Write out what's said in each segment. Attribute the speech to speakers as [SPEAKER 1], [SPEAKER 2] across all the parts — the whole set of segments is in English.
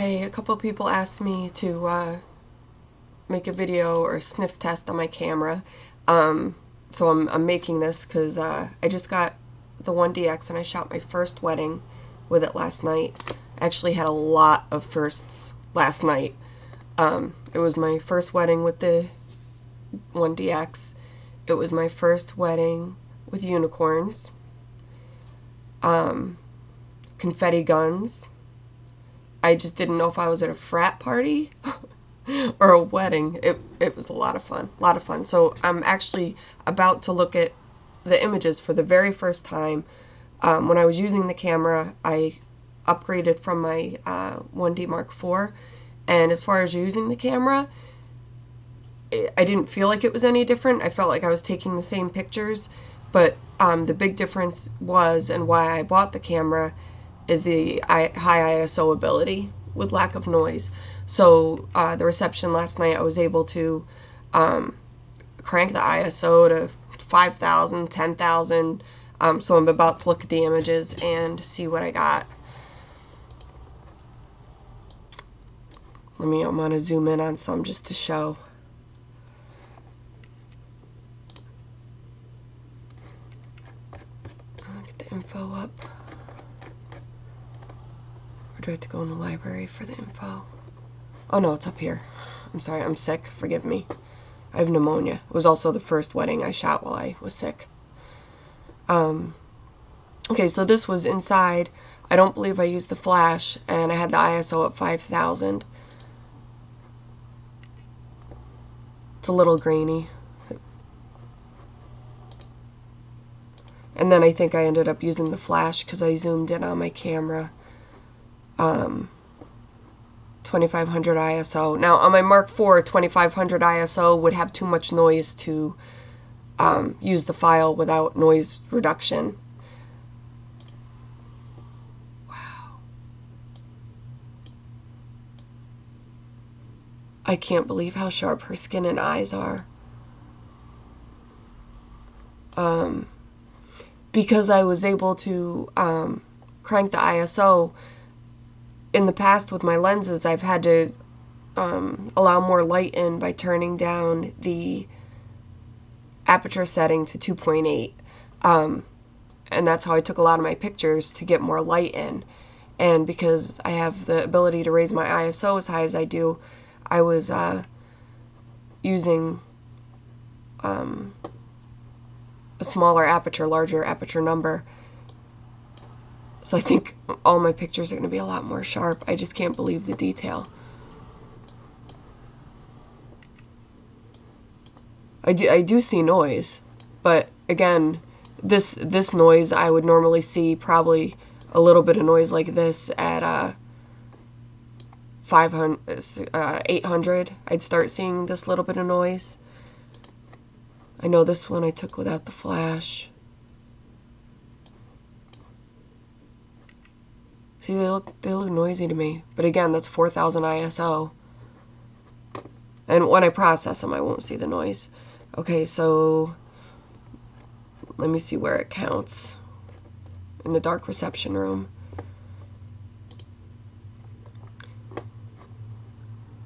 [SPEAKER 1] Okay, a couple people asked me to make a video or sniff test on my camera. So I'm making this because I just got the 1DX and I shot my first wedding with it last night. I actually had a lot of firsts last night. It was my first wedding with the 1DX. It was my first wedding with unicorns. Confetti guns. I just didn't know if I was at a frat party or a wedding. It was a lot of fun. So I'm actually about to look at the images for the very first time. When I was using the camera, I upgraded from my 1D Mark IV, and as far as using the camera, I didn't feel like it was any different. I felt like I was taking the same pictures, but the big difference was, and why I bought the camera, is the high ISO ability with lack of noise. So the reception last night, I was able to crank the ISO to 5,000, 10,000. So I'm about to look at the images and see what I got. I'm gonna zoom in on some just to show. I'll get the info up. Or do I have to go in the library for the info? Oh no, it's up here. I'm sorry, I'm sick. Forgive me. I have pneumonia. It was also the first wedding I shot while I was sick. Okay, so this was inside. I don't believe I used the flash, and I had the ISO at 5,000. It's a little grainy. And then I think I ended up using the flash because I zoomed in on my camera. 2500 ISO. Now on my Mark IV, 2500 ISO would have too much noise to use the file without noise reduction. Wow. I can't believe how sharp her skin and eyes are. Because I was able to crank the ISO. In the past with my lenses, I've had to allow more light in by turning down the aperture setting to 2.8. And that's how I took a lot of my pictures, to get more light in. And because I have the ability to raise my ISO as high as I do, I was using a smaller aperture, larger aperture number. So I think all my pictures are going to be a lot more sharp. I just can't believe the detail. I do see noise, but again, this noise I would normally see probably a little bit of noise like this at 800. I'd start seeing this little bit of noise. I know this one I took without the flash. See, they look noisy to me. But again, that's 4,000 ISO. And when I process them, I won't see the noise. Okay, so let me see where it counts. In the dark reception room.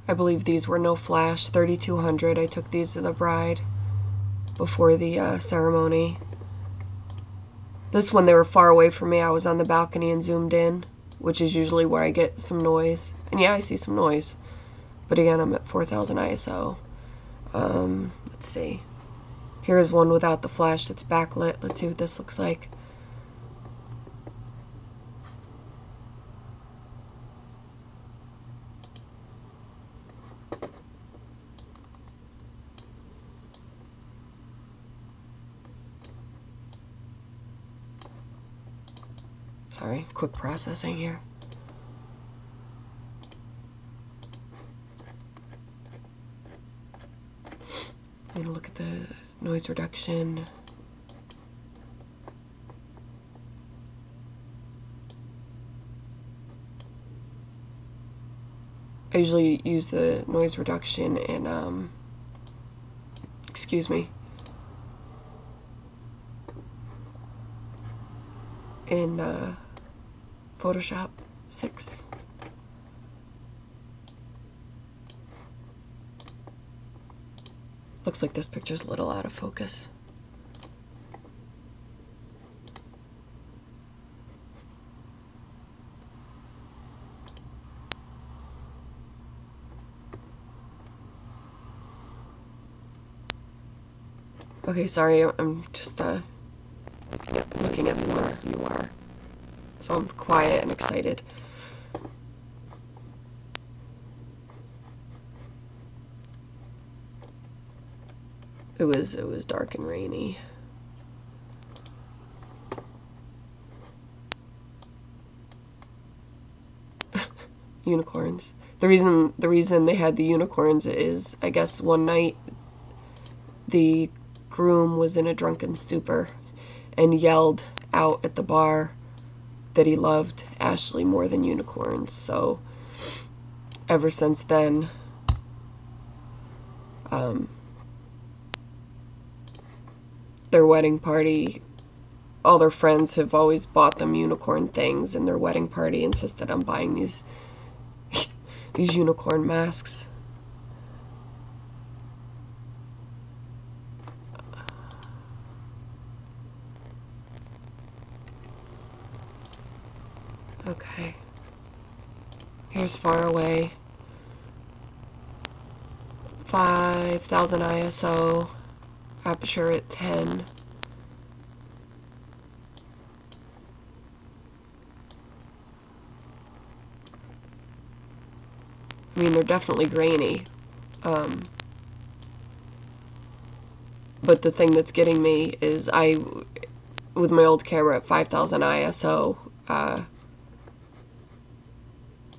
[SPEAKER 1] I believe these were no flash, 3,200. I took these to the bride before the ceremony. This one, they were far away from me. I was on the balcony and zoomed in, which is usually where I get some noise. And yeah, I see some noise. But again, I'm at 4,000 ISO. Let's see. Here's one without the flash that's backlit. Let's see what this looks like. Sorry, quick processing here. I'm gonna look at the noise reduction. I usually use the noise reduction in, excuse me, in Photoshop 6. Looks like this picture's a little out of focus. Okay, sorry, I'm just looking at more as you are. So I'm quiet and excited. It was dark and rainy. Unicorns. The reason they had the unicorns is, I guess, one night the groom was in a drunken stupor and yelled out at the bar that he loved Ashley more than unicorns. So ever since then, their wedding party, all their friends have always bought them unicorn things, and their wedding party insisted on buying these these unicorn masks. Okay. Here's far away. 5000 ISO. Aperture at 10. I mean, they're definitely grainy. But the thing that's getting me is with my old camera at 5000 ISO,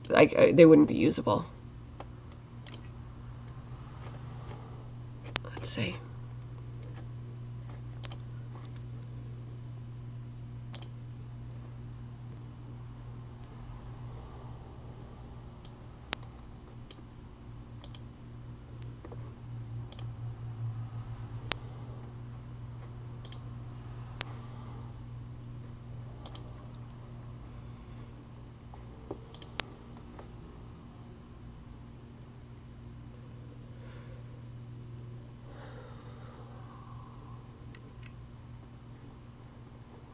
[SPEAKER 1] they wouldn't be usable. Let's see.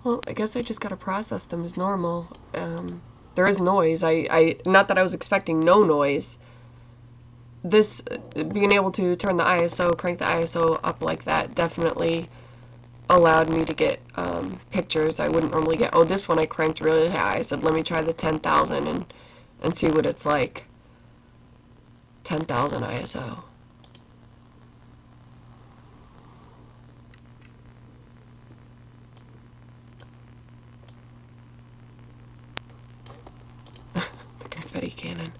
[SPEAKER 1] Well, I guess I just gotta process them as normal. There is noise. Not that I was expecting no noise. This, being able to turn the ISO, crank the ISO up like that, definitely allowed me to get pictures I wouldn't normally get. Oh, this one I cranked really high. I said, let me try the 10,000 and see what it's like. 10,000 ISO. The confetti cannon.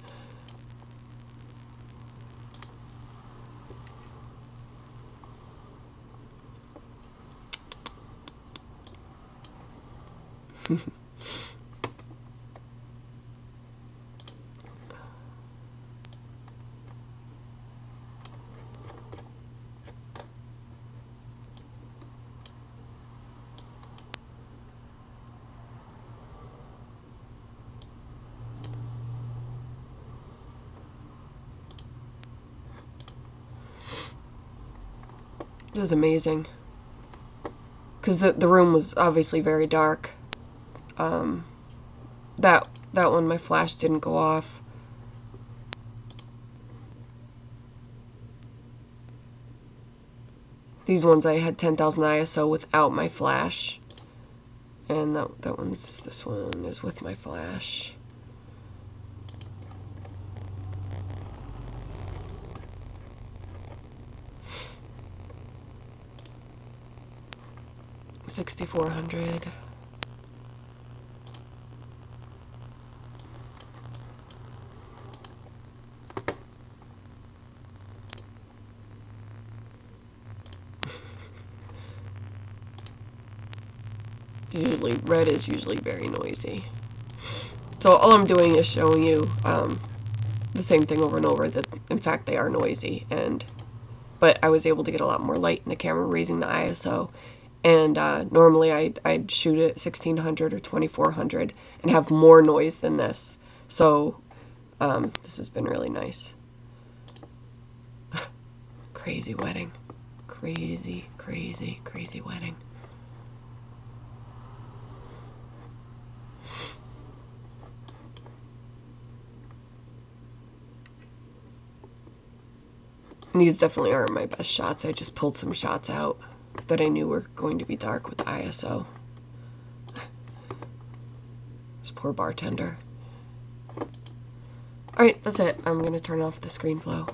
[SPEAKER 1] This is amazing. Because the room was obviously very dark. That one, my flash didn't go off. These ones I had 10,000 ISO without my flash. And this one is with my flash. $6,400. Usually, red is usually very noisy. So all I'm doing is showing you the same thing over and over, that in fact they are noisy, but I was able to get a lot more light in the camera, raising the ISO. And normally I'd shoot at 1600 or 2400 and have more noise than this. So this has been really nice. Crazy wedding. crazy, crazy, crazy wedding. These definitely aren't my best shots. I just pulled some shots out that I knew were going to be dark with the ISO. This poor bartender. Alright, that's it. I'm going to turn off the screen flow.